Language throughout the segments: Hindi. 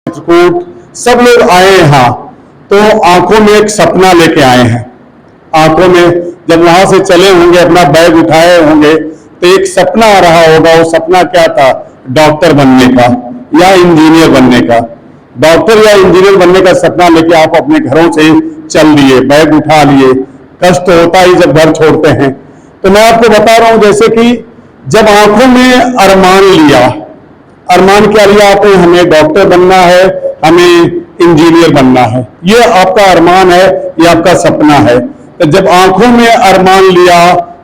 चित्रकूट सब लोग आए यहाँ तो आंखों में एक सपना लेके आए हैं। आंखों में जब वहां से चले होंगे, अपना बैग उठाए होंगे तो एक सपना आ रहा होगा। वो सपना क्या था? डॉक्टर बनने का या इंजीनियर बनने का। डॉक्टर या इंजीनियर बनने का सपना लेके आप अपने घरों से चल दिए, बैग उठा लिए। कष्ट होता ही जब घर छोड़ते हैं। तो मैं आपको बता रहा हूं, जैसे कि जब आंखों में अरमान लिया, अरमान क्या लिया आपने? हमें डॉक्टर बनना है, हमें इंजीनियर बनना है। ये आपका अरमान है, ये आपका सपना है। तो जब आंखों में अरमान लिया,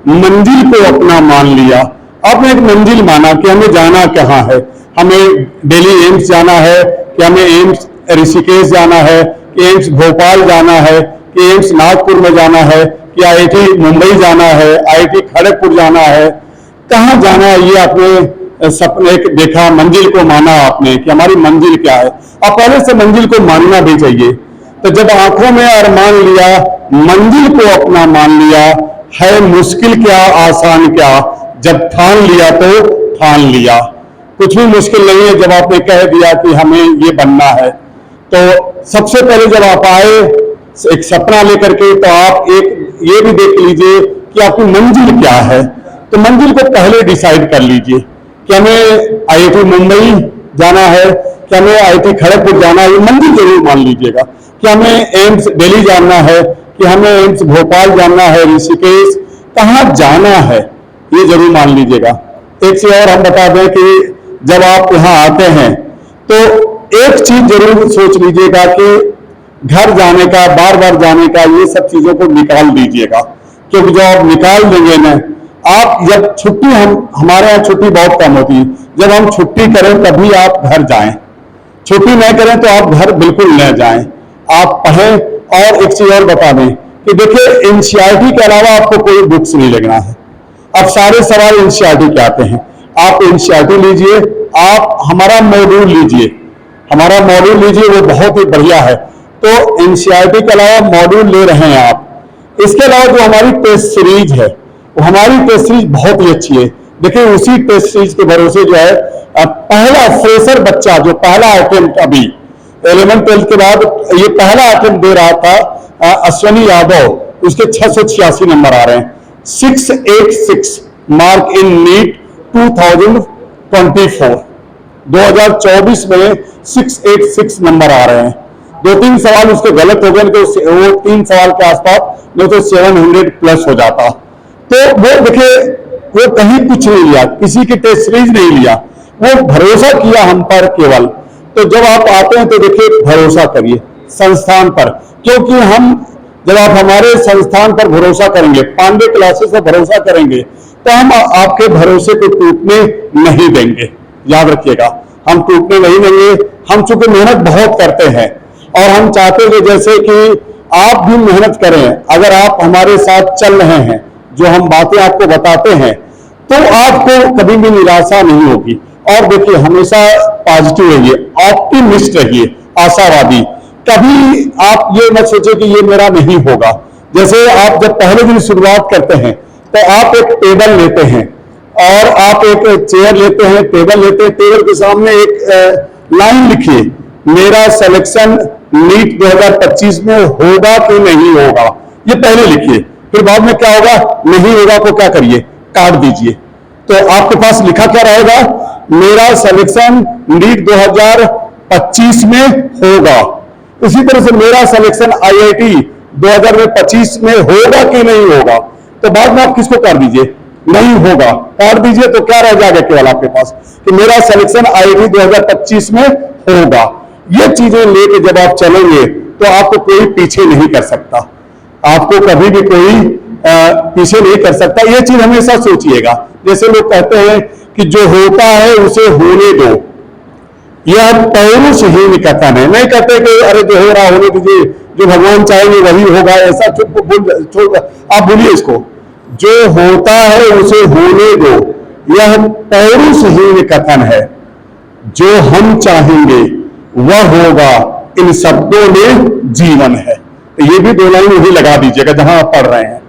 मंजिल को अपना मान लिया, आपने एक मंजिल माना कि हमें जाना कहाँ है। हमें दिल्ली एम्स जाना है, कि हमें एम्स ऋषिकेश जाना है, कि एम्स भोपाल जाना है, कि एम्स नागपुर में जाना है, कि आईआईटी मुंबई जाना है, आईआईटी खड़गपुर जाना है। कहाँ जाना है ये आपने सपने देखा, मंजिल को माना आपने कि हमारी मंजिल क्या है। और पहले से मंजिल को मानना भी चाहिए। तो जब आंखों में अरमान लिया, मंजिल को अपना मान लिया, है मुश्किल क्या आसान क्या, जब ठान लिया तो ठान लिया। कुछ भी मुश्किल नहीं है जब आपने कह दिया कि हमें ये बनना है। तो सबसे पहले जब आप आए एक सपना लेकर के, तो आप एक ये भी देख लीजिए कि आपकी मंजिल क्या है। तो मंजिल को पहले डिसाइड कर लीजिए कि हमें आईआईटी मुंबई जाना है, कि हमें आईआईटी खड़गपुर जाना है। ये मंजिल जरूर मान लीजिएगा कि हमें एम्स दिल्ली जाना है, कि हमें एम्स भोपाल जाना है, ऋषिकेश, कहाँ जाना है ये जरूर मान लीजिएगा। एक चीज और हम बता दें कि जब आप यहाँ आते हैं तो एक चीज जरूर सोच लीजिएगा कि घर जाने का, बार बार जाने का, ये सब चीजों को निकाल दीजिएगा। क्योंकि जब आप निकाल देंगे ना, आप जब छुट्टी, हमारे यहाँ छुट्टी बहुत कम होती है, जब हम छुट्टी करें तभी आप घर जाएं। छुट्टी नहीं करें तो आप घर बिल्कुल न जाएं, आप पढ़ें। और एक चीज और बता दें कि देखिए, एनसीईआरटी के अलावा आपको कोई बुक्स नहीं लेना है। अब सारे सवाल एनसीईआरटी के आते हैं। आप एनसीईआरटी लीजिए, आप हमारा मॉड्यूल लीजिए, हमारा मॉड्यूल लीजिए, वो बहुत ही बढ़िया है। तो एनसीईआरटी के अलावा मॉड्यूल ले रहे हैं आप। इसके अलावा जो हमारी टेस्ट सीरीज है, वो हमारी टेस्ट सीरीज बहुत ही अच्छी है। देखिए, उसी टेस्ट सीरीज के भरोसे जो है, पहला फ्रेशर बच्चा जो पहला अटेम्प्ट अभी 11th-12th के बाद ये पहला अटेम्प्ट दे रहा था, अश्विनी यादव, उसके 686 नंबर आ रहे हैं। 686 मार्क इन नीट 2024 2024 में 686 नंबर आ रहे हैं। 2-3 सवाल उसके गलत हो गए तो वो 3 सवाल के आसपास, नहीं तो 700 प्लस हो जाता। तो वो देखिए, वो कहीं कुछ नहीं लिया, किसी की टेस्ट सीरीज नहीं लिया, वो भरोसा किया हम पर केवल। तो जब आप आते हैं तो देखिए, भरोसा करिए संस्थान पर, क्योंकि जब आप हमारे संस्थान पर भरोसा करेंगे, पांडे क्लासेस पर भरोसा करेंगे, तो हम आपके भरोसे को टूटने नहीं देंगे। याद रखिएगा, हम टूटने नहीं देंगे। हम चूंकि मेहनत बहुत करते हैं और हम चाहते हैं जैसे कि आप भी मेहनत करें। अगर आप हमारे साथ चल रहे हैं, जो हम बातें आपको बताते हैं, तो आपको कभी भी निराशा नहीं होगी। और देखिए, हमेशा पॉजिटिव रहिए, ऑप्टिमिस्ट रहिए, आशावादी। कभी आप ये मत सोचिए कि ये मेरा नहीं होगा। जैसे आप जब पहले दिन शुरुआत करते हैं तो आप एक टेबल लेते हैं और आप एक चेयर लेते हैं, टेबल लेते हैं, टेबल के सामने एक लाइन लिखिए, मेरा सिलेक्शन नीट 2025 में होगा कि नहीं होगा। ये पहले लिखिए, फिर बाद में क्या होगा, नहीं होगा तो क्या करिए, काट दीजिए। तो आपके पास लिखा क्या रहेगा, मेरा सिलेक्शन नीट 2025 में होगा। इसी तरह से मेरा सिलेक्शन आईआईटी 2025 में होगा कि नहीं होगा। तो बाद में आप किसको काट दीजिए, नहीं होगा, काट दीजिए। तो क्या रह जाएगा केवल आपके पास कि मेरा सिलेक्शन आईआईटी 2025 में होगा। ये चीजें लेके जब आप चलेंगे तो आपको कोई पीछे नहीं कर सकता, आपको कभी भी कोई पीछे नहीं कर सकता। ये चीज हमेशा सोचिएगा। जैसे लोग कहते हैं कि जो होता है उसे होने दो, यह पौरुषहीन कथन है। नहीं कहते कि अरे जो हो रहा होने दीजिए, जो भगवान चाहेंगे वही होगा, ऐसा चुप आप बोलिए इसको। जो होता है उसे होने दो, यह पौरुषहीन कथन है। जो हम चाहेंगे वह होगा, इन शब्दों में जीवन है। तो ये भी 2 लाइन वही लगा दीजिएगा जहां आप पढ़ रहे हैं।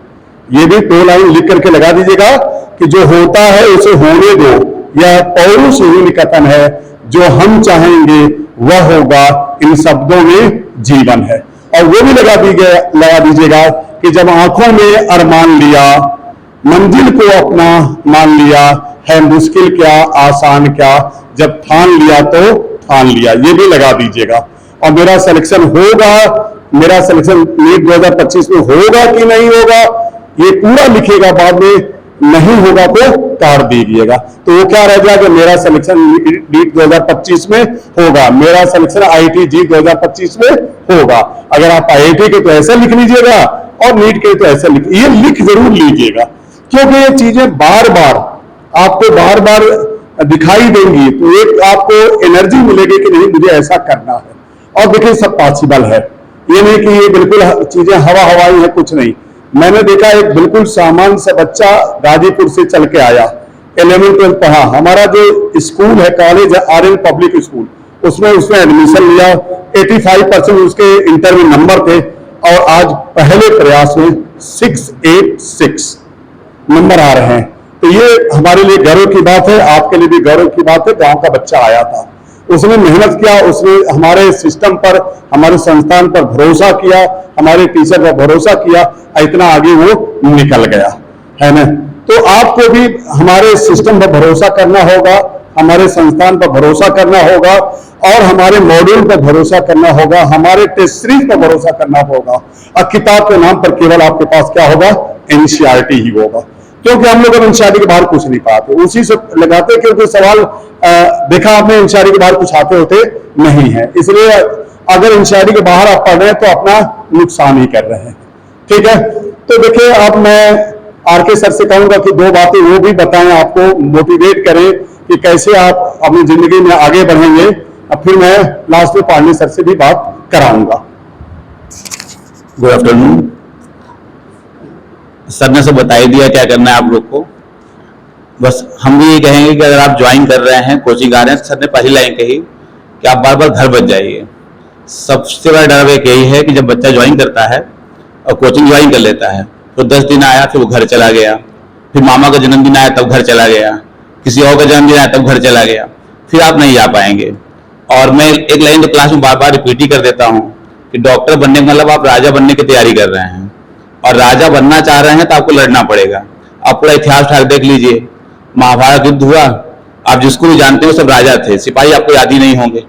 ये भी 2 लाइन लिख करके लगा दीजिएगा कि जो होता है उसे होने दो, यह पौरुषहीन कथन है। जो हम चाहेंगे वह होगा इन शब्दों में जीवन है। और वो भी लगा दीजिएगा कि जब आंखों में अरमान लिया, मंजिल को अपना मान लिया, है मुश्किल क्या आसान क्या, जब ठान लिया तो ठान लिया, ये भी लगा दीजिएगा। और मेरा सिलेक्शन होगा, मेरा सिलेक्शन नीट 2025 में होगा कि नहीं होगा, ये पूरा लिखिएगा, बाद में नहीं होगा तो काट दीजिएगा। तो वो क्या रह जाएगा, मेरा सिलेक्शन नीट 2025 में होगा, मेरा सिलेक्शन IIT जी 2025 में होगा। अगर आप IIT के तो ऐसे लिख लीजिएगा और नीट के तो ऐसे ये लिख जरूर लीजिएगा, क्योंकि ये चीजें बार बार आपको बार बार दिखाई देंगी, तो एक आपको एनर्जी मिलेगी कि नहीं मुझे ऐसा करना है। और देखिए सब पॉसिबल है, ये नहीं कि ये बिल्कुल चीजें हवा हवाई है, कुछ नहीं। मैंने देखा एक बिल्कुल सामान्य सा बच्चा गाजीपुर से चल के आया, 11th 12th पढ़ा, हमारा जो स्कूल है कॉलेज है RN पब्लिक स्कूल, उसमें उसने एडमिशन लिया, 85% उसके इंटर में नंबर थे, और आज पहले प्रयास में 686 नंबर आ रहे हैं। तो ये हमारे लिए गर्व की बात है, आपके लिए भी गर्व की बात है। गांव का बच्चा आया था, उसने मेहनत किया, उसने हमारे सिस्टम पर, हमारे संस्थान पर भरोसा किया, हमारे टीचर पर भरोसा किया, इतना आगे वो निकल गया है ना। तो आपको भी हमारे सिस्टम पर भरोसा करना होगा, हमारे संस्थान पर भरोसा करना होगा, और हमारे मॉड्यूल पर भरोसा करना होगा, हमारे टेस्ट सीरीज पर भरोसा करना होगा। और किताब के नाम पर केवल आपके पास क्या होगा, NCERT ही होगा, क्योंकि हम लोग अब NCERT के बाहर कुछ नहीं पाते, उसी से लगाते, क्योंकि सवाल देखा आपने NCERT के बाहर कुछ आते होते नहीं है। इसलिए अगर NCERT के बाहर आप पढ़ रहे हैं तो अपना नुकसान ही कर रहे हैं, ठीक है। तो देखिए अब मैं RK सर से कहूंगा कि दो बातें वो भी बताएं, आपको मोटिवेट करें कि कैसे आप अपनी जिंदगी में आगे बढ़ेंगे। अब फिर मैं लास्ट में पांडे सर से भी बात कराऊंगा। Good afternoon. सर ने सब बता ही दिया क्या करना है आप लोग को। बस हम भी ये कहेंगे कि अगर आप ज्वाइन कर रहे हैं, कोचिंग आ रहे हैं, सर ने पहली लाइन कही कि आप बार बार घर बच जाइए। सबसे बड़ा डर एक यही है कि जब बच्चा ज्वाइन करता है और कोचिंग ज्वाइन कर लेता है, तो 10 दिन आया फिर वो घर चला गया, फिर मामा का जन्मदिन आया तब घर चला गया, किसी और का जन्मदिन आया तब घर चला गया, फिर आप नहीं आ पाएंगे। और मैं एक लाइन तो क्लास में बार बार रिपीट ही कर देता हूँ कि डॉक्टर बनने का मतलब आप राजा बनने की तैयारी कर रहे हैं, और राजा बनना चाह रहे हैं तो आपको लड़ना पड़ेगा। आप पूरा इतिहास ठाक देख लीजिए, महाभारत युद्ध हुआ, आप जिसको भी जानते हो सब राजा थे, सिपाही आपको याद ही नहीं होंगे।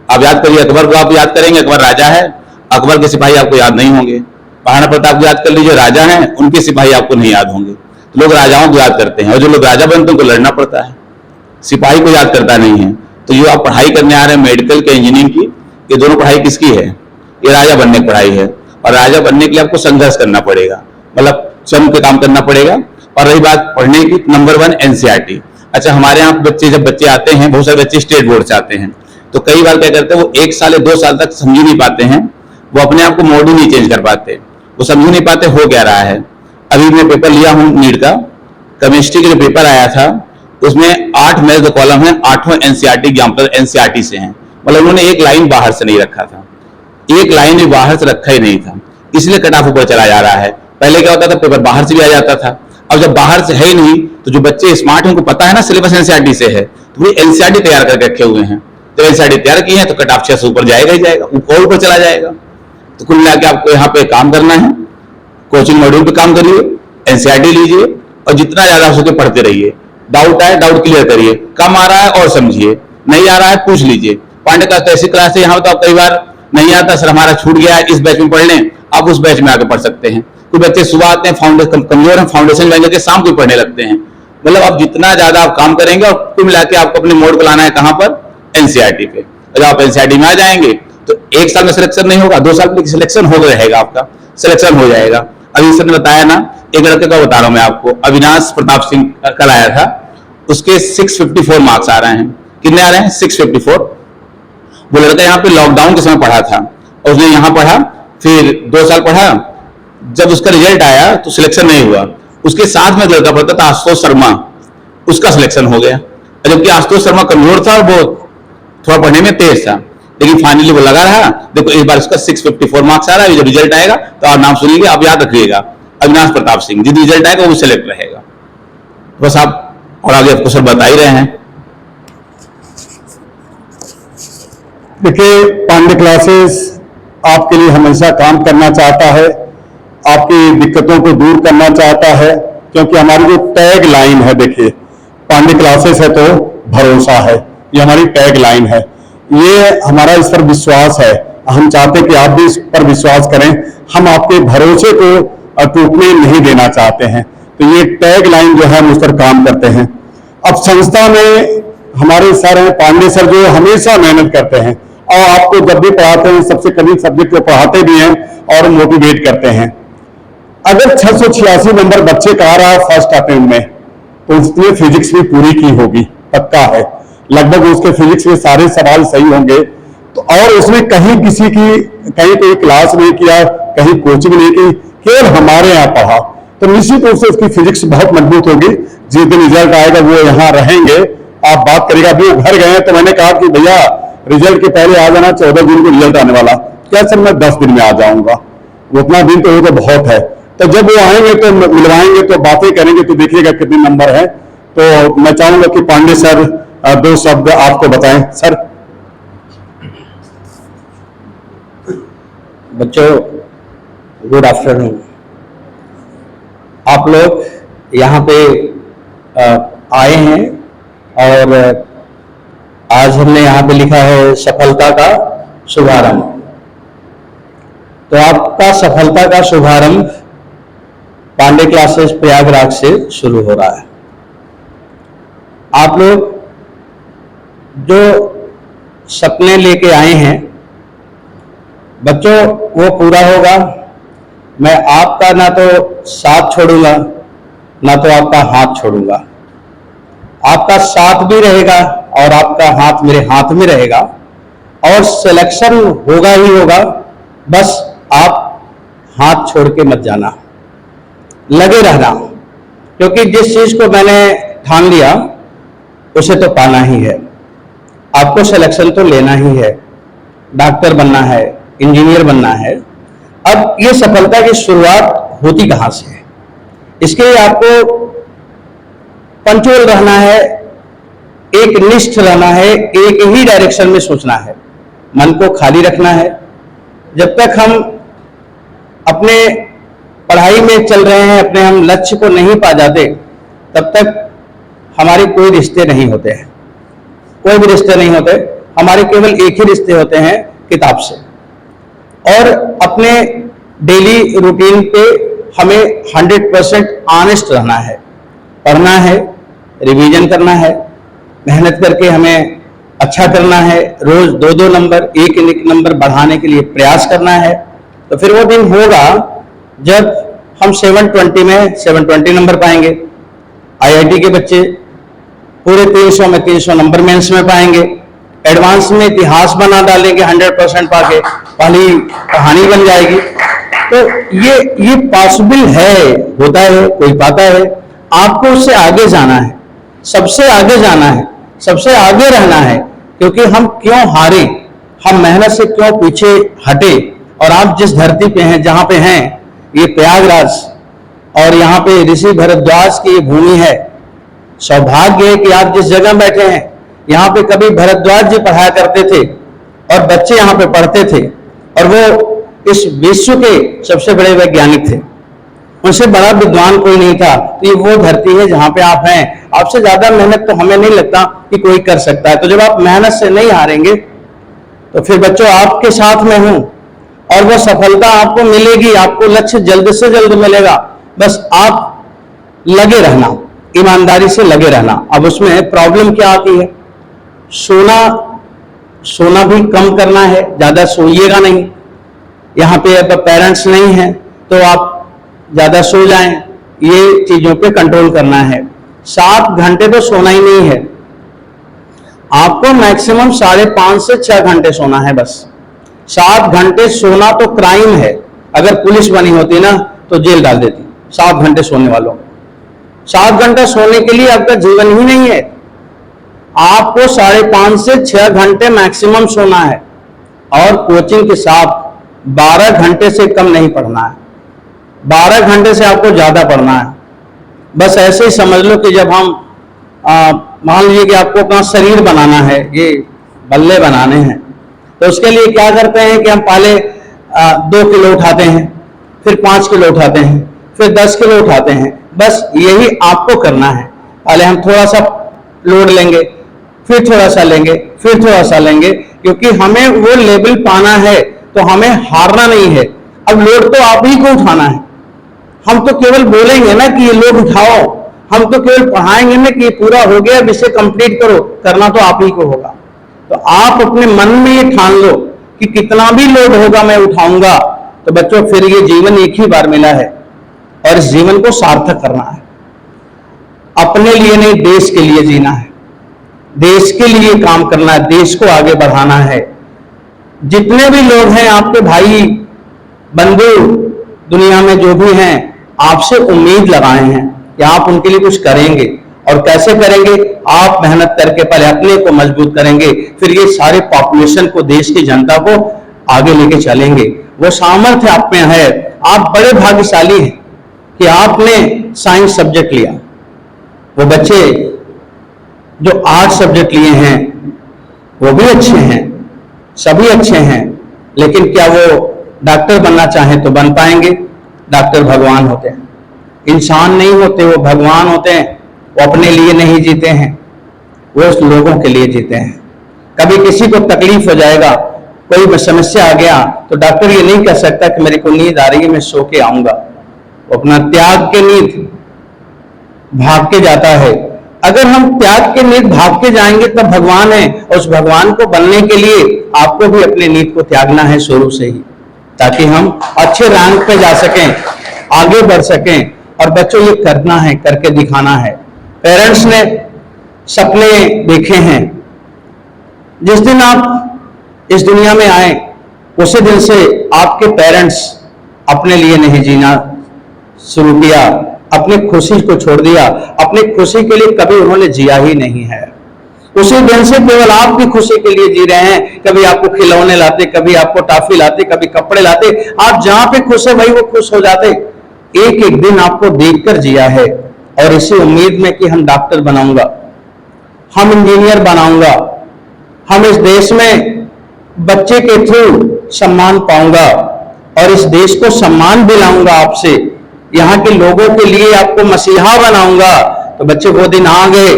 आप याद करिए, अकबर को आप याद करेंगे, अकबर राजा है, अकबर के सिपाही आपको याद नहीं होंगे। महाराणा प्रताप को याद कर लीजिए, राजा हैं, उनके सिपाही आपको नहीं याद होंगे। तो लोग राजाओं को याद करते हैं, और जो लोग राजा बनते हैं उनको लड़ना पड़ता है, सिपाही को याद करता नहीं है। तो जो आप पढ़ाई करने आ रहे हैं मेडिकल के, इंजीनियरिंग की, ये दोनों पढ़ाई किसकी है, ये राजा बनने की पढ़ाई है। और राजा बनने के लिए आपको संघर्ष करना पड़ेगा, मतलब स्वयं पे काम करना पड़ेगा। और रही बात पढ़ने की, नंबर 1 NCERT। अच्छा, हमारे यहाँ बच्चे जब बच्चे आते हैं, बहुत सारे बच्चे स्टेट बोर्ड से आते हैं, तो कई बार क्या करते हैं, वो 1 साल या 2 साल तक समझ नहीं पाते हैं, वो अपने आप को मॉड्यूल नहीं चेंज कर पाते, वो समझ नहीं पाते हो क्या रहा है। अभी मैं पेपर लिया हूँ नीट का, केमिस्ट्री का जो पेपर आया था उसमें 8 मैथ का कॉलम है, 8 NCERT एग्जाम्पल NCERT से हैं। मतलब उन्होंने एक लाइन बाहर से नहीं रखा था, एक लाइन भी बाहर से रखा ही नहीं था, इसलिए कट ऑफ ऊपर चला जा रहा है। पहले क्या होता था, पेपर बाहर से भी आ जाता था, अब जब बाहर से है ही नहीं, तो जो बच्चे स्मार्ट हैं उनको पता है ना सिलेबस NCERT से है, तो वो NCERT तैयार करके रखे हुए हैं। तो NCERT तैयार की है तो कट ऑफ 6 से ऊपर जाएगा ही जाएगा, और ऊपर चला जाएगा। तो कुल मिला के आपको यहाँ पे काम करना है, कोचिंग मॉड्यूल पे काम करिए, NCERT लीजिए, और जितना ज्यादा हो सके पढ़ते रहिए। डाउट आए डाउट क्लियर करिए, कम आ रहा है और समझिए, नहीं आ रहा है पूछ लीजिए। पांडे क्लास तो ऐसी क्लास है, यहाँ तो आप कई बार नहीं आता, सर हमारा छूट गया है, इस बैच में पढ़ लें, आप उस बैच में आके पढ़ सकते हैं। कुछ बच्चे सुबह आते हैं, फाउंडेशन कमजोर है, फाउंडेशन ज्वाइन करके शाम को पढ़ने लगते हैं। मतलब आप जितना ज्यादा आप काम करेंगे, और कुल मिला के आपको अपने मोड को लाना है कहाँ पर, NCERT पे। अगर आप NCERT में आ जाएंगे तो 1 साल में सिलेक्शन नहीं होगा, 2 साल में सिलेक्शन हो रहेगा, आपका सिलेक्शन हो जाएगा। अभी सर ने बताया ना, एक लड़के का बता रहा हूं मैं आपको, अविनाश प्रताप सिंह कल आया था, उसके 654 मार्क्स आ रहे हैं। कितने आ रहे हैं? 654। वो लड़का यहाँ पे लॉकडाउन के समय पढ़ा था, और उसने यहाँ पढ़ा, फिर 2 साल पढ़ा, जब उसका रिजल्ट आया तो सिलेक्शन नहीं हुआ। उसके साथ में लड़का पढ़ता था आशुतोष शर्मा, उसका सिलेक्शन हो गया। जबकि आशुतोष शर्मा कमजोर था और बहुत थोड़ा पढ़ने में तेज था, लेकिन फाइनली वो लगा रहा। देखो इस बार उसका 654 मार्क्स आ रहा है। जब रिजल्ट आएगा तो आप नाम सुनिएगा, आप याद रखिएगा, अविनाश प्रताप सिंह। जिस रिजल्ट आएगा वो सिलेक्ट रहेगा। बस आप और आगे आपको सर बता ही रहे हैं। देखिए, पांडे क्लासेस आपके लिए हमेशा काम करना चाहता है, आपकी दिक्कतों को दूर करना चाहता है, क्योंकि हमारी जो टैग लाइन है, देखिए पांडे क्लासेस है तो भरोसा है, ये हमारी टैग लाइन है। ये हमारा इस पर विश्वास है, हम चाहते कि आप भी इस पर विश्वास करें। हम आपके भरोसे को टूटने नहीं देना चाहते हैं, तो ये टैग लाइन जो है हम उस पर काम करते हैं। अब संस्था में हमारे सर हैं पांडे सर, जो हमेशा मेहनत करते हैं और आपको जब भी पढ़ाते हैं सबसे कठिन सब्जेक्ट को पढ़ाते भी हैं और मोटिवेट करते हैं। अगर 686 नंबर बच्चे का आ रहा है फर्स्ट अटेम्प्ट में, तो उसने फिजिक्स भी पूरी की होगी, पक्का है। लगभग उसके फिजिक्स में सारे सवाल सही होंगे। तो और उसने कहीं किसी की कहीं कोई क्लास नहीं किया, कहीं कोचिंग नहीं की, केवल हमारे यहाँ पढ़ा, तो निश्चित रूप से उसकी फिजिक्स बहुत मजबूत होगी। जिस दिन रिजल्ट आएगा वो यहाँ रहेंगे, आप बात करेगा। अभी वो घर गए तो मैंने कहा कि भैया रिजल्ट के पहले आ जाना, 14 दिन को रिजल्ट आने वाला। क्या सर, मैं 10 दिन में आ जाऊंगा। वो उतना दिन तो वो तो बहुत है। तो जब वो आएंगे तो मिलवाएंगे, तो बातें करेंगे, तो देखिएगा कितने नंबर है। तो मैं चाहूंगा कि पांडे सर 2 शब्द आपको बताएं। सर। बच्चों, गुड आफ्टरनून। आप लोग यहाँ पे आए हैं और आज हमने यहाँ पे लिखा है सफलता का शुभारंभ। तो आपका सफलता का शुभारंभ पांडे क्लासेस प्रयागराज से शुरू हो रहा है। आप लोग जो सपने लेके आए हैं बच्चों, वो पूरा होगा। मैं आपका ना तो साथ छोड़ूंगा, ना तो आपका हाथ छोड़ूंगा। आपका साथ भी रहेगा और आपका हाथ मेरे हाथ में रहेगा, और सिलेक्शन होगा ही होगा। बस आप हाथ छोड़ के मत जाना, लगे रहना, क्योंकि जिस चीज को मैंने ठान लिया उसे तो पाना ही है। आपको सिलेक्शन तो लेना ही है, डॉक्टर बनना है, इंजीनियर बनना है। अब ये सफलता की शुरुआत होती कहां से है? इसके लिए आपको पंचुअल रहना है, एक निष्ठ रहना है, एक ही डायरेक्शन में सोचना है, मन को खाली रखना है। जब तक हम अपने पढ़ाई में चल रहे हैं, अपने हम लक्ष्य को नहीं पा जाते, तब तक हमारे कोई रिश्ते नहीं होते हैं, कोई भी रिश्ते नहीं होते। हमारे केवल एक ही रिश्ते होते हैं, किताब से। और अपने डेली रूटीन पे हमें 100% ऑनेस्ट रहना है, पढ़ना है, रिवीजन करना है, मेहनत करके हमें अच्छा करना है, रोज 2-2 नंबर, एक नंबर बढ़ाने के लिए प्रयास करना है। तो फिर वो दिन होगा जब हम 720 में 720 नंबर पाएंगे। आईआईटी के बच्चे पूरे 300 में 300 नंबर मेंस में पाएंगे। एडवांस में इतिहास बना डालेंगे 100% पाके, पहली कहानी बन जाएगी। तो ये पॉसिबल है, होता है, कोई पाता है। आपको उससे आगे जाना है, सबसे आगे जाना है, सबसे आगे रहना है। क्योंकि हम क्यों हारे, हम मेहनत से क्यों पीछे हटे। और आप जिस धरती पे हैं, जहां पे हैं, ये प्रयागराज, और यहाँ पे ऋषि भरद्वाज की भूमि है। सौभाग्य है कि आप जिस जगह बैठे हैं, यहाँ पे कभी भरद्वाज जी पढ़ाया करते थे और बच्चे यहाँ पे पढ़ते थे, और वो इस विश्व के सबसे बड़े वैज्ञानिक थे। उनसे बड़ा विद्वान कोई नहीं था। तो ये वो धरती है जहां पे आप हैं। आपसे ज्यादा मेहनत तो हमें नहीं लगता कि कोई कर सकता है। तो जब आप मेहनत से नहीं हारेंगे, तो फिर बच्चों आपके साथ में हूं, और वो सफलता आपको मिलेगी। आपको लक्ष्य जल्द से जल्द मिलेगा। बस आप लगे रहना, ईमानदारी से लगे रहना। अब उसमें प्रॉब्लम क्या आती है? सोना भी कम करना है, ज्यादा सोइएगा नहीं। यहाँ पे अब पेरेंट्स नहीं हैं तो आप ज्यादा सो जाएं, ये चीजों पे कंट्रोल करना है। 7 घंटे तो सोना ही नहीं है, आपको मैक्सिमम 5.5 से 6 घंटे सोना है बस। 7 घंटे सोना तो क्राइम है। अगर पुलिस बनी होती ना तो जेल डाल देती 7 घंटे सोने वालों। 7 घंटा सोने के लिए आपका जीवन ही नहीं है। आपको 5.5 से 6 घंटे मैक्सिमम सोना है, और कोचिंग के साथ 12 घंटे से कम नहीं पढ़ना है। 12 घंटे से आपको ज्यादा पढ़ना है। बस ऐसे ही समझ लो कि जब हम मान लीजिए कि आपको अपना शरीर बनाना है, ये बल्ले बनाने हैं, तो उसके लिए क्या करते हैं कि हम पहले 2 किलो उठाते हैं, फिर 5 किलो उठाते हैं, फिर 10 किलो उठाते हैं। बस यही आपको करना है। पहले हम थोड़ा सा लोड लेंगे, फिर थोड़ा सा लेंगे, फिर थोड़ा सा लेंगे, क्योंकि हमें वो लेवल पाना है, तो हमें हारना नहीं है। अब लोड तो आप ही को उठाना है। हम तो केवल बोलेंगे ना कि ये लोड उठाओ, हम तो केवल पढ़ाएंगे ना कि ये पूरा हो गया, अब इसे कंप्लीट करो, करना तो आप ही को होगा। तो आप अपने मन में ये ठान लो कि कितना भी लोड होगा मैं उठाऊंगा। तो बच्चों, फिर ये जीवन एक ही बार मिला है और इस जीवन को सार्थक करना है। अपने लिए नहीं, देश के लिए जीना है, देश के लिए काम करना है, देश को आगे बढ़ाना है। जितने भी लोग हैं आपके भाई बंधु दुनिया में जो भी हैं, आपसे उम्मीद लगाए हैं कि आप उनके लिए कुछ करेंगे। और कैसे करेंगे? आप मेहनत करके पहले अपने को मजबूत करेंगे, फिर ये सारे पॉपुलेशन को, देश की जनता को आगे लेके चलेंगे। वो सामर्थ्य आप में है। आप बड़े भाग्यशाली हैं कि आपने साइंस सब्जेक्ट लिया। वो बच्चे जो आर्ट सब्जेक्ट लिए हैं वो भी अच्छे हैं, सभी अच्छे हैं, लेकिन क्या वो डॉक्टर बनना चाहें तो बन पाएंगे? डॉक्टर भगवान होते हैं, इंसान नहीं होते, वो भगवान होते हैं। वो अपने लिए नहीं जीते हैं, वो उस लोगों के लिए जीते हैं। कभी किसी को तकलीफ हो जाएगा, कोई समस्या आ गया, तो डॉक्टर ये नहीं कह सकता कि मेरे को नींद आ रही है, मैं सो के आऊंगा। वो अपना त्याग के नींद भाग के जाता है। अगर हम त्याग के नींद भाग के जाएंगे तब भगवान है, और उस भगवान को बनने के लिए आपको भी अपने नींद को त्यागना है शुरू से ही, ताकि हम अच्छे रैंक पे जा सकें, आगे बढ़ सकें। और बच्चों, ये करना है, करके दिखाना है। पेरेंट्स ने सपने देखे हैं। जिस दिन आप इस दुनिया में आए, उसी दिन से आपके पेरेंट्स अपने लिए नहीं जीना शुरू किया, अपनी खुशी को छोड़ दिया। अपनी खुशी के लिए कभी उन्होंने जिया ही नहीं है। उसी दिन से केवल आपकी खुशी के लिए जी रहे हैं। कभी आपको खिलौने लाते, कभी आपको टॉफी लाते, कभी कपड़े लाते। आप जहां पे खुश है भाई, वो खुश हो जाते। एक एक दिन आपको देखकर जिया है, और इसी उम्मीद में कि हम डॉक्टर बनाऊंगा, हम इंजीनियर बनाऊंगा, हम इस देश में बच्चे के थ्रू सम्मान पाऊंगा, और इस देश को सम्मान दिलाऊंगा आपसे, यहाँ के लोगों के लिए आपको मसीहा बनाऊंगा। तो बच्चे, वो दिन आ गए,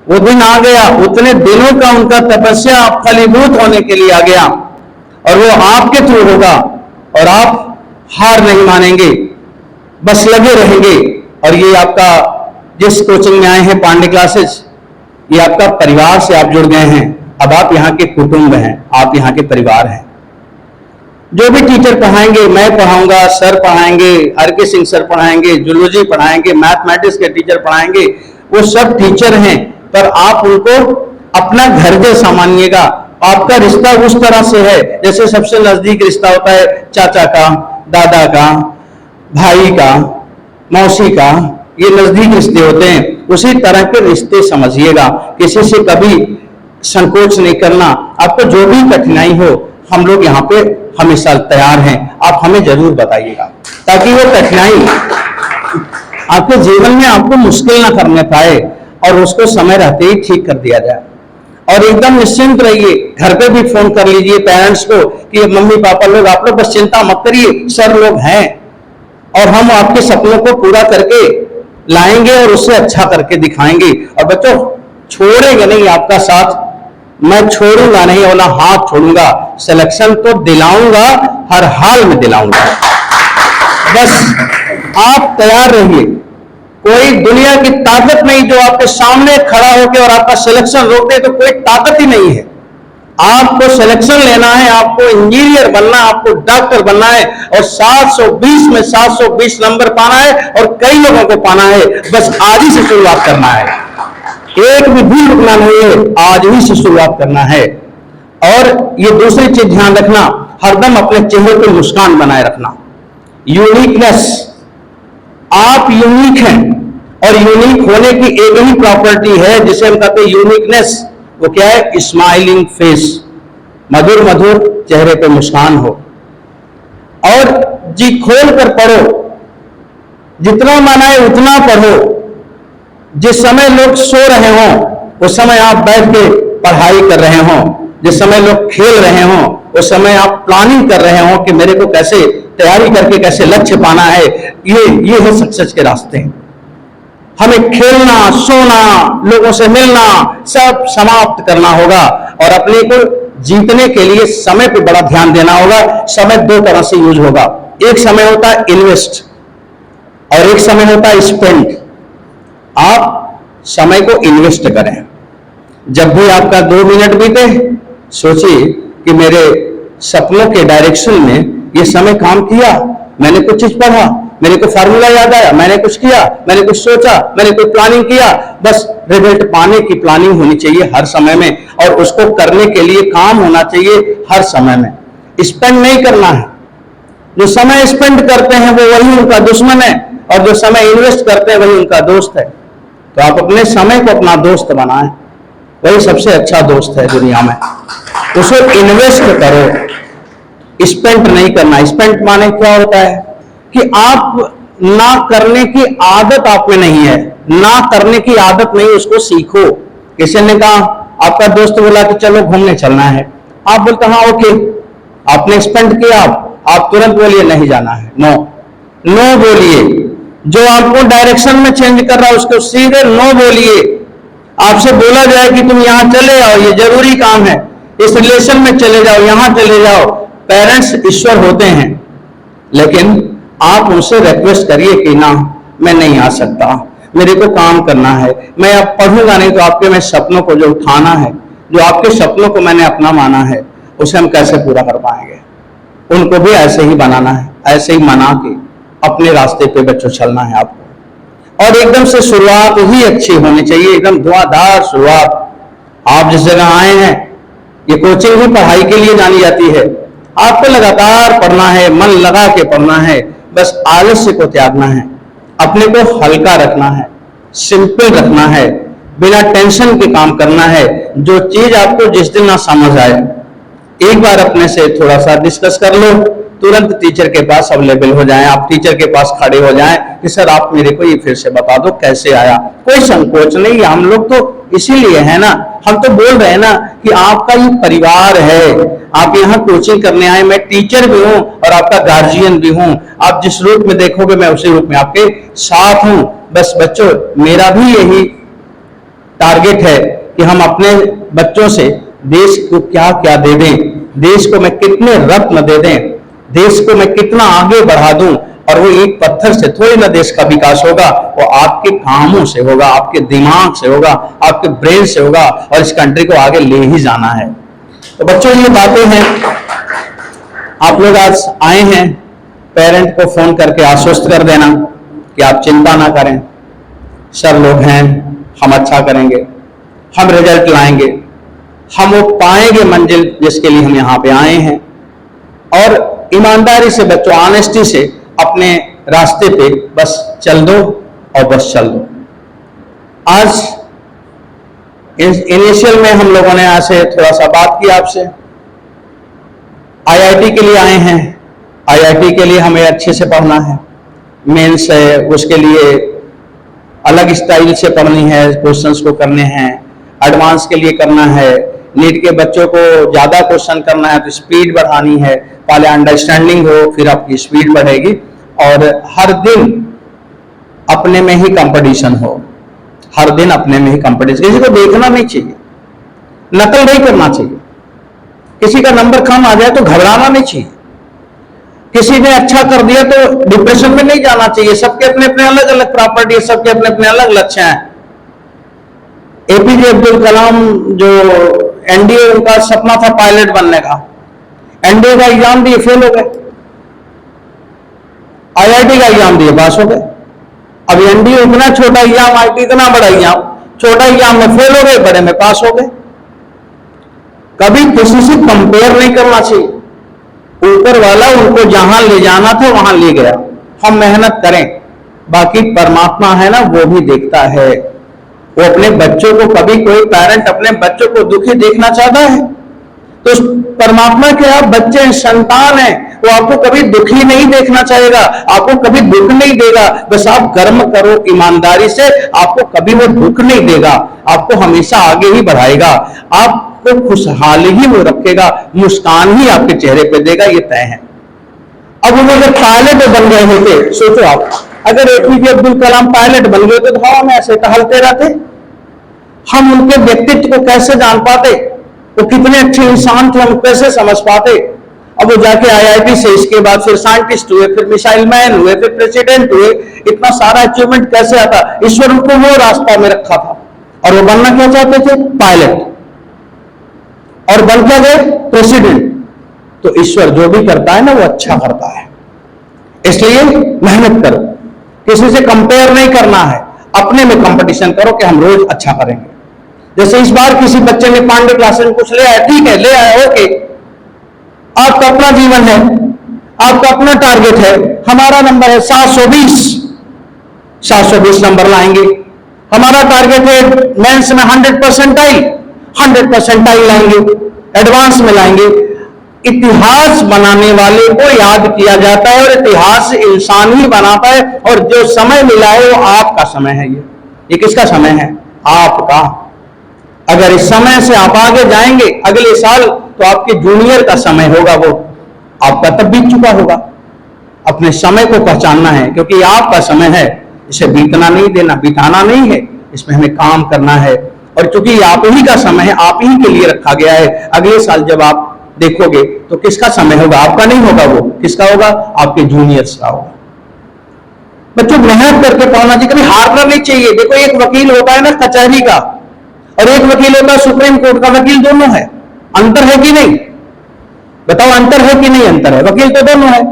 वो दिन आ गया। उतने दिनों का उनका तपस्या फलीभूत होने के लिए आ गया, और वो आपके थ्रू होगा। और आप हार नहीं मानेंगे, बस लगे रहेंगे। और ये आपका जिस कोचिंग में आए हैं, पांडे क्लासेस, ये आपका परिवार से आप जुड़ गए हैं। अब आप यहाँ के कुटुंब हैं, आप यहाँ के परिवार हैं। जो भी टीचर पढ़ाएंगे, मैं पढ़ाऊंगा, सर पढ़ाएंगे, हरके सिंह सर पढ़ाएंगे, जूलॉजी पढ़ाएंगे, मैथमेटिक्स के टीचर पढ़ाएंगे, वो सब टीचर हैं। पर आप उनको अपना घर जैसा मानिएगा। आपका रिश्ता उस तरह से है जैसे सबसे नजदीक रिश्ता होता है चाचा का, दादा का, भाई का, मौसी का। ये नजदीक रिश्ते होते हैं। उसी तरह के रिश्ते समझिएगा। किसी से कभी संकोच नहीं करना। आपको जो भी कठिनाई हो, हम लोग यहाँ पे हमेशा तैयार हैं। आप हमें जरूर बताइएगा, ताकि वो कठिनाई आपके जीवन में आपको मुश्किल ना करने पाए, और उसको समय रहते ही ठीक कर दिया जाए। और एकदम निश्चिंत रहिए। घर पे भी फोन कर लीजिए पेरेंट्स को कि मम्मी पापा लोग, आप लोग बस चिंता मत करिए, सर लोग हैं, और हम आपके सपनों को पूरा करके लाएंगे और उससे अच्छा करके दिखाएंगे। और बच्चों, छोड़ेंगे नहीं आपका साथ, मैं छोड़ूंगा नहीं, और ना हाथ छोड़ूंगा। सिलेक्शन तो दिलाऊंगा, हर हाल में दिलाऊंगा। बस आप तैयार रहिए। कोई दुनिया की ताकत नहीं जो आपके सामने खड़ा होकर और आपका सिलेक्शन रोक दे, तो कोई ताकत ही नहीं है। आपको सिलेक्शन लेना है, आपको इंजीनियर बनना है, आपको डॉक्टर बनना है, और 720 में 720 नंबर पाना है, और कई लोगों को पाना है। बस आज ही से शुरुआत करना है, एक भी रुकना नहीं है, आज ही से शुरुआत करना है। और ये दूसरी चीज ध्यान रखना, हरदम अपने चेहरे पर मुस्कान बनाए रखना। यूनिकनेस, आप यूनिक हैं, और यूनिक होने की एक ही प्रॉपर्टी है जिसे हम कहते हैं यूनिकनेस। वो क्या है? स्माइलिंग फेस, मधुर मधुर चेहरे पे मुस्कान हो, और जी खोल कर पढ़ो, जितना मन आए उतना पढ़ो। जिस समय लोग सो रहे हों, उस समय आप बैठ के पढ़ाई कर रहे हों, जिस समय लोग खेल रहे हों, उस समय आप प्लानिंग कर रहे हो कि मेरे को कैसे तैयारी करके कैसे लक्ष्य पाना है। ये है सक्सेस के रास्ते। हमें खेलना, सोना, लोगों से मिलना सब समाप्त करना होगा और अपने को जीतने के लिए समय पे बड़ा ध्यान देना होगा। समय दो तरह से यूज होगा, एक समय होता है इन्वेस्ट और एक समय होता है स्पेंड। आप समय को इन्वेस्ट करें। जब भी आपका 2 मिनट बीते, सोचिए कि मेरे सपनों के डायरेक्शन में ये समय काम किया, मैंने कुछ चीज पढ़ा, मेरे को फार्मूला याद आया, मैंने कुछ किया, मैंने कुछ सोचा, मैंने कोई प्लानिंग किया। बस रिजल्ट पाने की प्लानिंग होनी चाहिए हर समय में और उसको करने के लिए काम होना चाहिए हर समय में। स्पेंड नहीं करना है। जो समय स्पेंड करते हैं वो वही उनका दुश्मन है और जो समय इन्वेस्ट करते हैं वही उनका दोस्त है। तो आप अपने समय को अपना दोस्त बनाएं, वही सबसे अच्छा दोस्त है दुनिया में। उसको इन्वेस्ट करो, स्पेंड नहीं करना। स्पेंड माने क्या होता है कि आप ना करने की आदत आप में नहीं है, ना करने की आदत नहीं, उसको सीखो। किसी ने कहा, आपका दोस्त बोला कि चलो घूमने चलना है, आप बोलते हाँ ओके, आपने स्पेंड किया, आप तुरंत बोलिए नहीं जाना है। नो, नो बोलिए। जो आपको डायरेक्शन में चेंज कर रहा है उसको सीधे नो बोलिए। आपसे बोला जाए कि तुम यहां चले जाओ, ये जरूरी काम है, इस रिलेशन में चले जाओ, यहां चले जाओ। पेरेंट्स ईश्वर होते हैं, लेकिन आप उनसे रिक्वेस्ट करिए कि ना, मैं नहीं आ सकता, मेरे को काम करना है, मैं अब पढ़ूंगा नहीं। तो आपके में सपनों को जो उठाना है, जो आपके सपनों को मैंने अपना माना है, उसे हम कैसे पूरा कर पाएंगे? उनको भी ऐसे ही बनाना है, ऐसे ही मना के अपने रास्ते पे बच्चों चलना है आपको। और एकदम से शुरुआत ही अच्छी होनी चाहिए, एकदम धुआंधार शुरुआत। आप जिस जगह आए हैं, ये कोचिंग भी पढ़ाई के लिए जानी जाती है। आपको लगातार पढ़ना है, मन लगा के पढ़ना है, बस आलस्य को त्यागना है, अपने को हल्का रखना है, सिंपल रखना है, बिना टेंशन के काम करना है। जो चीज आपको जिस दिन ना समझ आए, एक बार अपने से थोड़ा सा डिस्कस कर लो, तुरंत टीचर के पास अवेलेबल हो जाएं। आप टीचर के पास खड़े हो जाएं कि सर आप मेरे को ये फिर से बता दो कैसे आया। कोई संकोच नहीं, हम लोग तो इसीलिए है ना, हम तो बोल रहे हैं ना कि आपका ये परिवार है, आप यहाँ कोचिंग करने आए, मैं टीचर भी हूँ और आपका गार्जियन भी हूँ। आप जिस रूप में देखोगे मैं उसी रूप में आपके साथ हूँ। बस बच्चों, मेरा भी यही टारगेट है कि हम अपने बच्चों से देश को क्या क्या दे दें, देश को मैं कितने रत्न दे दें, देश को मैं कितना आगे बढ़ा दूं। और वो एक पत्थर से थोड़ी ना देश का विकास होगा, वो आपके कामों से होगा, आपके दिमाग से होगा, आपके ब्रेन से होगा और इस कंट्री को आगे ले ही जाना है। तो बच्चों, ये बातें हैं। आप लोग आज आए हैं, पेरेंट को फोन करके आश्वस्त कर देना कि आप चिंता ना करें, सर लोग हैं, हम अच्छा करेंगे, हम रिजल्ट लाएंगे, हम वो पाएंगे मंजिल जिसके लिए हम यहाँ पे आए हैं। और ईमानदारी से बच्चों, ऑनेस्टी से अपने रास्ते पे बस चल दो और बस चल दो। आज इनिशियल में हम लोगों ने यहाँ से थोड़ा सा बात की आपसे। आईआईटी के लिए आए हैं, आईआईटी के लिए हमें अच्छे से पढ़ना है, मेंस है, उसके लिए अलग स्टाइल से पढ़नी है, क्वेश्चंस को करने हैं, एडवांस के लिए करना है, नीट के बच्चों को ज्यादा क्वेश्चन करना है तो स्पीड बढ़ानी है, पहले अंडरस्टैंडिंग हो फिर आपकी स्पीड बढ़ेगी। और हर दिन अपने में ही कंपटीशन हो, हर दिन अपने में ही कंपटीशन। किसी को देखना नहीं चाहिए, नकल नहीं करना चाहिए, किसी का नंबर कम आ जाए तो घबराना नहीं चाहिए, किसी ने अच्छा कर दिया तो डिप्रेशन में नहीं जाना चाहिए। सबके अपने अपने अलग अलग प्रॉपर्टी है, सबके अपने अपने अलग लक्ष्य हैं। एपीजे अब्दुल कलाम जो एनडीए, उनका सपना था पायलट बनने का, एनडीए का एग्जाम दिए फेल हो गए, आईआईटी का एग्जाम दिए पास हो गए। अब एनडीए इतना छोटा एग्जाम, आईआईटी इतना बड़ा एग्जाम, छोटा एग्जाम में फेल हो गए, बड़े में पास हो गए। कभी किसी से कंपेयर नहीं करना चाहिए। ऊपर वाला उनको जहां ले जाना था वहां ले गया, हम मेहनत करें, बाकी परमात्मा है ना, वो भी देखता है। वो अपने बच्चों को, कभी कोई पेरेंट अपने बच्चों को दुखी देखना चाहता है? तो परमात्मा के आप बच्चे हैं, संतान हैं, वो आपको कभी दुखी नहीं देखना चाहेगा, आपको कभी दुख नहीं देगा। बस आप कर्म करो ईमानदारी से, आपको कभी वो दुख नहीं देगा, आपको हमेशा आगे ही बढ़ाएगा। आप तो खुशहाली ही वो रखेगा, मुस्कान ही आपके चेहरे पे देगा, ये तय है। अब वो अगर पायलट बन गए होते, सोचो आप, अगर एपीजे अब्दुल कलाम पायलट बन गए तो हवा में ऐसे टहलते रहते, हम उनके व्यक्तित्व को कैसे जान पाते, वो कितने अच्छे इंसान थे हम कैसे समझ पाते। अब वो जाके आईआईटी से, इसके बाद फिर साइंटिस्ट हुए, फिर मिसाइल मैन हुए, फिर प्रेसिडेंट हुए, इतना सारा अचीवमेंट कैसे आता? ईश्वर उनको वो रास्ता में रखा था, और वो बनना क्या चाहते थे? पायलट, और बन क्या गए? प्रेसिडेंट। तो ईश्वर जो भी करता है ना वो अच्छा करता है, इसलिए मेहनत करो, किसी से कंपेयर नहीं करना है, अपने में कंपटीशन करो कि हम रोज अच्छा करेंगे। जैसे इस बार किसी बच्चे ने पांडे क्लासेस में कुछ ले आया, ठीक है ले आया, ओके, आपका अपना जीवन है, आपका अपना टारगेट है। हमारा नंबर है 720, 720 नंबर लाएंगे। हमारा टारगेट है मेंस में 100% लाएंगे, एडवांस में लाएंगे। इतिहास बनाने वाले को याद किया जाता है, और इतिहास इंसान ही बनाता है, और जो समय मिला है वो आपका समय है। ये किसका समय है? आपका। अगर इस समय से आप आगे जाएंगे अगले साल, तो आपके जूनियर का समय होगा, वो आपका तब बीत चुका होगा। अपने समय को पहचानना है, क्योंकि आपका समय है, इसे बीतना नहीं देना, बिताना नहीं है, इसमें हमें काम करना है। और चूंकि आप ही का समय है, आप ही के लिए रखा गया है, अगले साल जब आप देखोगे तो किसका समय होगा? आपका नहीं होगा, वो किसका होगा? आपके जूनियर्स का होगा। बच्चों मेहनत करके पढ़ना चाहिए, कभी हारना नहीं चाहिए। देखो एक वकील होता है ना कचहरी का, और एक वकील होता है सुप्रीम कोर्ट का, वकील दोनों है, अंतर है कि नहीं? बताओ अंतर है कि नहीं? अंतर है, वकील तो दोनों है।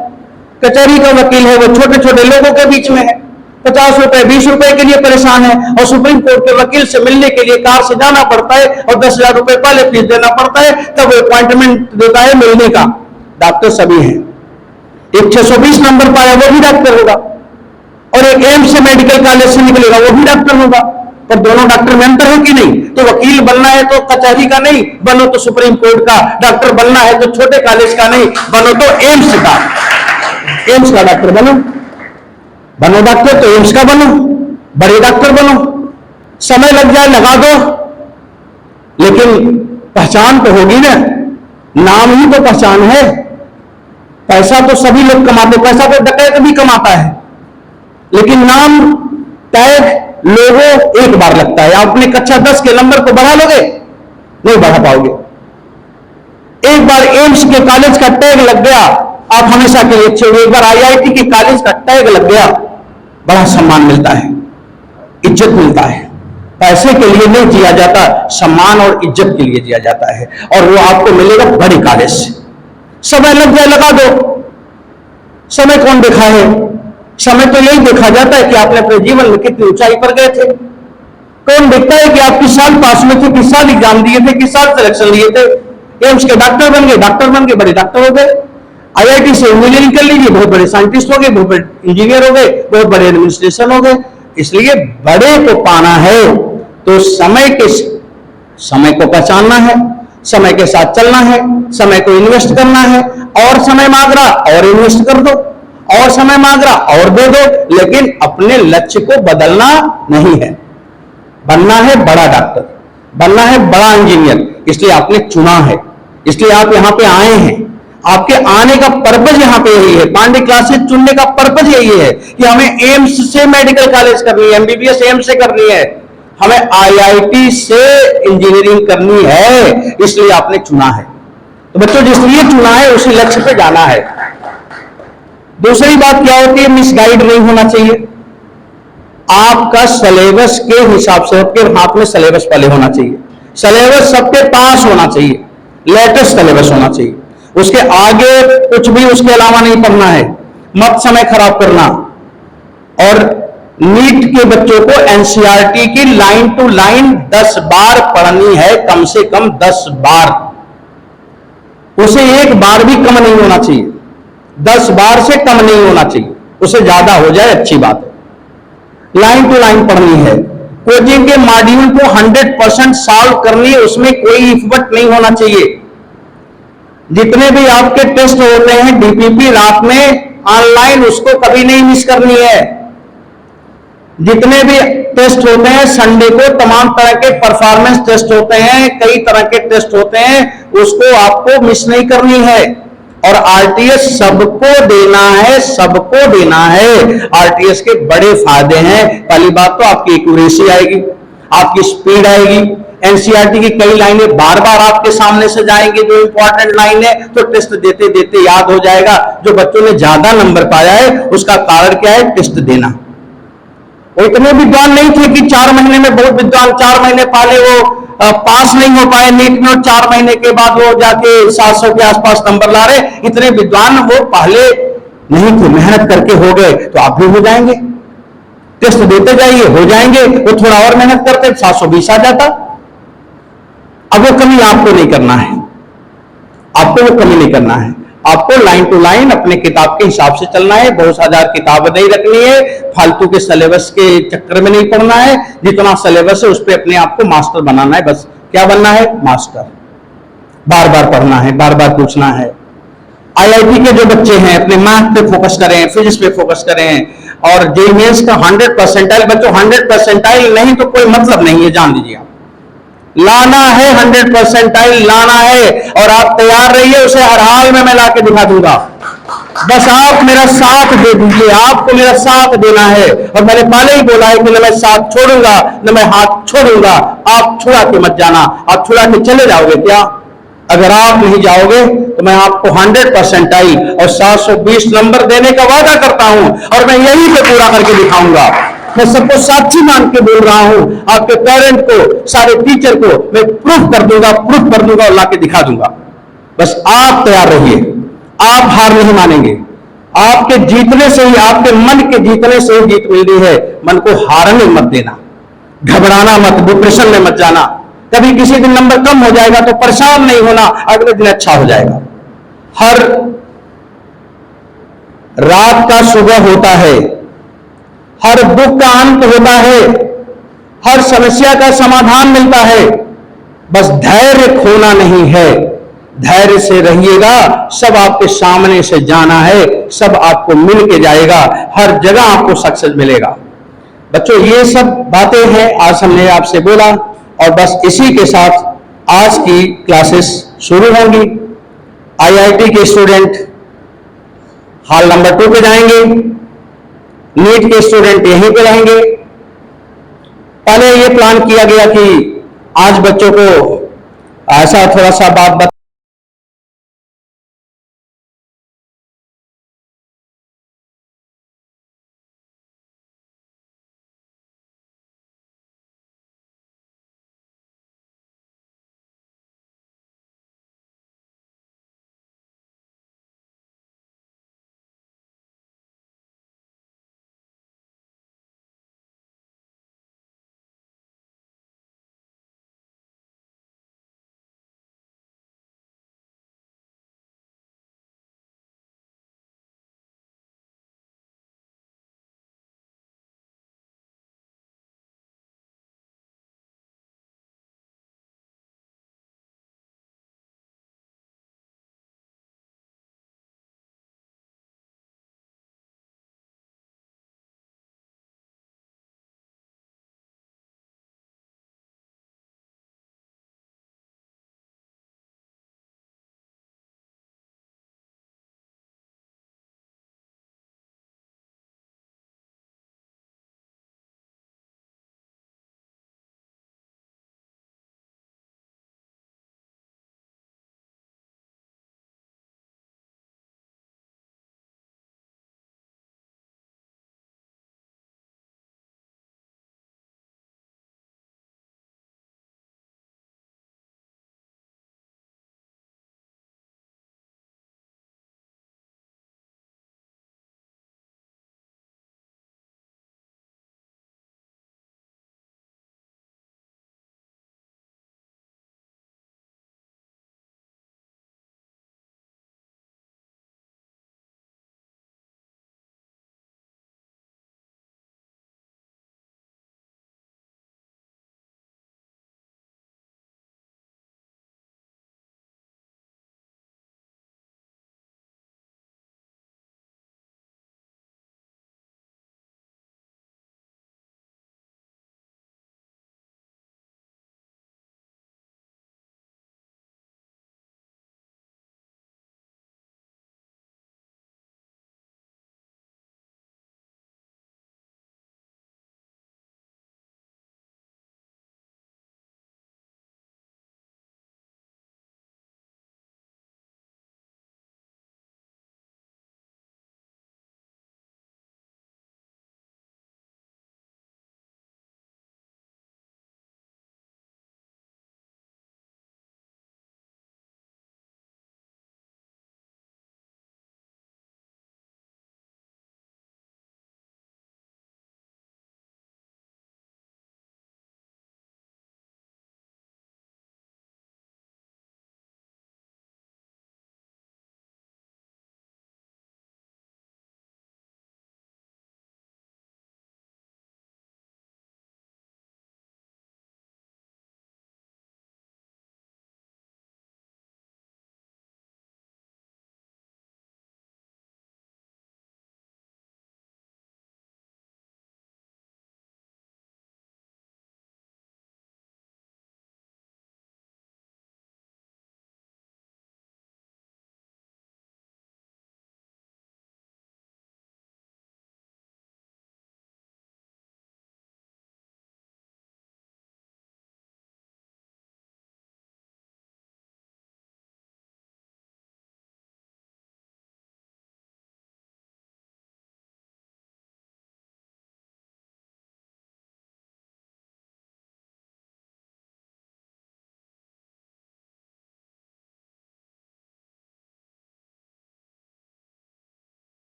कचहरी का वकील है वो छोटे छोटे लोगों के बीच में है, 50 रुपए 20 रुपए के लिए परेशान है, और सुप्रीम कोर्ट के वकील से मिलने के लिए कार से जाना पड़ता है, और 10,000 रुपए पहले फीस देना पड़ता है, तब वो अपॉइंटमेंट देता है मिलने का। डॉक्टर सभी हैं, एक 620 नंबर पाया वो भी डॉक्टर होगा, और एक एम्स से मेडिकल कॉलेज से निकलेगा वो भी डॉक्टर होगा। पर दोनों डॉक्टर में अंतर है कि नहीं? तो वकील बनना है तो कचहरी का नहीं बनो तो सुप्रीम कोर्ट का, डॉक्टर बनना है तो छोटे कॉलेज का नहीं बनो तो एम्स का, एम्स का डॉक्टर बनो डॉक्टर तो एम्स का बनो, बड़े डॉक्टर बनो। समय लग जाए लगा दो, लेकिन पहचान तो होगी ना, नाम ही तो पहचान है। पैसा तो सभी लोग कमाते, पैसा तो डकैत भी कमाता है, लेकिन नाम टैग लोगों एक बार लगता है। आप अपने कक्षा 10 के नंबर को बढ़ा लोगे? नहीं बढ़ा पाओगे। एक बार एम्स के कॉलेज का टैग लग गया, आप हमेशा के लिए अच्छे हो। एक बार आईआईटी के कॉलेज का टैग लग गया, बड़ा सम्मान मिलता है, इज्जत मिलता है। पैसे के लिए नहीं जिया जाता, सम्मान और इज्जत के लिए जिया जाता है, और वो आपको मिलेगा बड़े कॉलेज से। समय लग जाए लगा दो, समय कौन देखा है? समय तो यही देखा जाता है कि आपने अपने जीवन में कितनी ऊंचाई पर गए थे। कौन देखता है कि आप किस साल पास में थे, किस साल एग्जाम दिए थे, किस साल सिलेक्शन लिए थे? एम्स के डॉक्टर बन गए, बड़े डॉक्टर हो गए। आईआईटी से इंजीनियरिंग कर लीजिए, बहुत बड़े साइंटिस्ट हो गए, बहुत बड़े इंजीनियर हो गए, बहुत बड़े एडमिनिस्ट्रेशन हो गए। इसलिए बड़े को पाना है तो समय को पहचानना है, समय के साथ चलना है, समय को इन्वेस्ट करना है। और समय मांग रहा और इन्वेस्ट कर दो, और समय मांग रहा और दे दो, लेकिन अपने लक्ष्य को बदलना नहीं है। बनना है बड़ा डॉक्टर, बनना है बड़ा इंजीनियर, इसलिए आपने चुना है, इसलिए आप यहां पे आए हैं। आपके आने का पर्पज यहां पे यही है, पांडे क्लासेस चुनने का पर्पज यही है कि हमें एम्स से मेडिकल कॉलेज करनी है, एमबीबीएस एम्स से करनी है, हमें आईआईटी से इंजीनियरिंग करनी है, इसलिए आपने चुना है। तो बच्चों जिसलिए चुना है उसी लक्ष्य पे जाना है। दूसरी बात क्या होती है? मिसगाइड नहीं होना चाहिए। आपका सिलेबस के हिसाब से, आपके हाथ में सिलेबस पहले होना चाहिए, सिलेबस सबके पास होना चाहिए, लेटेस्ट सिलेबस होना चाहिए। उसके आगे कुछ भी उसके अलावा नहीं पढ़ना है, मत समय खराब करना। और नीट के बच्चों को एनसीईआरटी की लाइन टू लाइन 10 बार पढ़नी है, कम से कम 10 बार, उसे एक बार भी कम नहीं होना चाहिए, 10 बार से कम नहीं होना चाहिए, उसे ज्यादा हो जाए अच्छी बात है। लाइन टू लाइन पढ़नी है। कोचिंग के मॉड्यूल को 100% सॉल्व करनी है, उसमें कोई इफर्ट नहीं होना चाहिए। जितने भी आपके टेस्ट होते हैं डीपीपी रात में ऑनलाइन, उसको कभी नहीं मिस करनी है। जितने भी टेस्ट होते हैं संडे को, तमाम तरह के परफॉर्मेंस टेस्ट होते हैं, कई तरह के टेस्ट होते हैं, उसको आपको मिस नहीं करनी है। और आरटीएस सबको देना है, सबको देना है। आरटीएस के बड़े फायदे हैं। पहली बात तो आपकी एक्यूरेसी आएगी, आपकी स्पीड आएगी। एनसीईआरटी की कई लाइनें बार बार आपके सामने से जाएंगी, जो इंपॉर्टेंट लाइन है, तो टेस्ट देते देते याद हो जाएगा। जो बच्चों ने ज्यादा नंबर पाया है उसका कारण क्या है? टेस्ट देना। वो इतने विद्वान नहीं थे कि 4 महीने में, बहुत विद्वान 4 महीने पहले वो पास नहीं हो पाए नीट में, 4 महीने के बाद वो जाके 700 के आसपास नंबर ला रहे। इतने विद्वान वो पहले नहीं थे, मेहनत करके हो गए, तो आप भी हो जाएंगे। टेस्ट देते जाइए, हो जाएंगे। वो थोड़ा और मेहनत करते 720 आ जाता। अब वो कमी आपको नहीं करना है, आपको वो कमी नहीं करना है। आपको लाइन टू लाइन अपने किताब के हिसाब से चलना है। बहुत हजार किताब नहीं रखनी है, फालतू के सिलेबस के चक्कर में नहीं पड़ना है। जितना सिलेबस है उस पर अपने आप को मास्टर बनाना है। बस क्या बनना है? मास्टर। बार बार पढ़ना है, बार बार पूछना है। आईआईटी के जो बच्चे हैं अपने मैथ पे फोकस करें, फिजिक्स पे फोकस करें, और जेईई मेंस का 100 परसेंटाइल। बच्चों 100 परसेंटाइल नहीं तो कोई मतलब नहीं है, जान लीजिए। आप लाना है, 100 परसेंटाइल लाना है, और आप तैयार रहिए। उसे हर हाल में मैं लाके दिखा दूंगा। बस आप मेरा साथ दे दीजिए, आपको मेरा साथ देना है। और मैंने पहले ही बोला है कि न मैं साथ छोड़ूंगा न मैं हाथ छोड़ूंगा। आप छुड़ा के मत जाना। आप छुड़ा के चले जाओगे क्या? अगर आप नहीं जाओगे तो मैं आपको 100 परसेंटाइल और 720 नंबर देने का वादा करता हूं, और मैं यही पे पूरा करके दिखाऊंगा। मैं सबको साक्षी मान के बोल रहा हूं। आपके पेरेंट को, सारे टीचर को मैं प्रूफ कर दूंगा और लाके दिखा दूंगा। बस आप तैयार रहिए। आप हार नहीं मानेंगे। आपके जीतने से ही, आपके मन के जीतने से ही जीत मिलनी है। मन को हारने मत देना, घबराना मत, डिप्रेशन में मत जाना। कभी किसी दिन नंबर कम हो जाएगा तो परेशान नहीं होना, अगले दिन अच्छा हो जाएगा। हर रात का सुबह होता है, हर दुख का अंत होता है, हर समस्या का समाधान मिलता है। बस धैर्य खोना नहीं है। धैर्य से रहिएगा, सब आपके सामने से जाना है, सब आपको मिल के जाएगा। हर जगह आपको सक्सेस मिलेगा। बच्चों ये सब बातें हैं आज हमने आपसे बोला, और बस इसी के साथ आज की क्लासेस शुरू होंगी। आईआईटी के स्टूडेंट हॉल नंबर 2 पे जाएंगे, नीट के स्टूडेंट यहीं पे रहेंगे। पहले ये प्लान किया गया कि आज बच्चों को ऐसा थोड़ा सा बात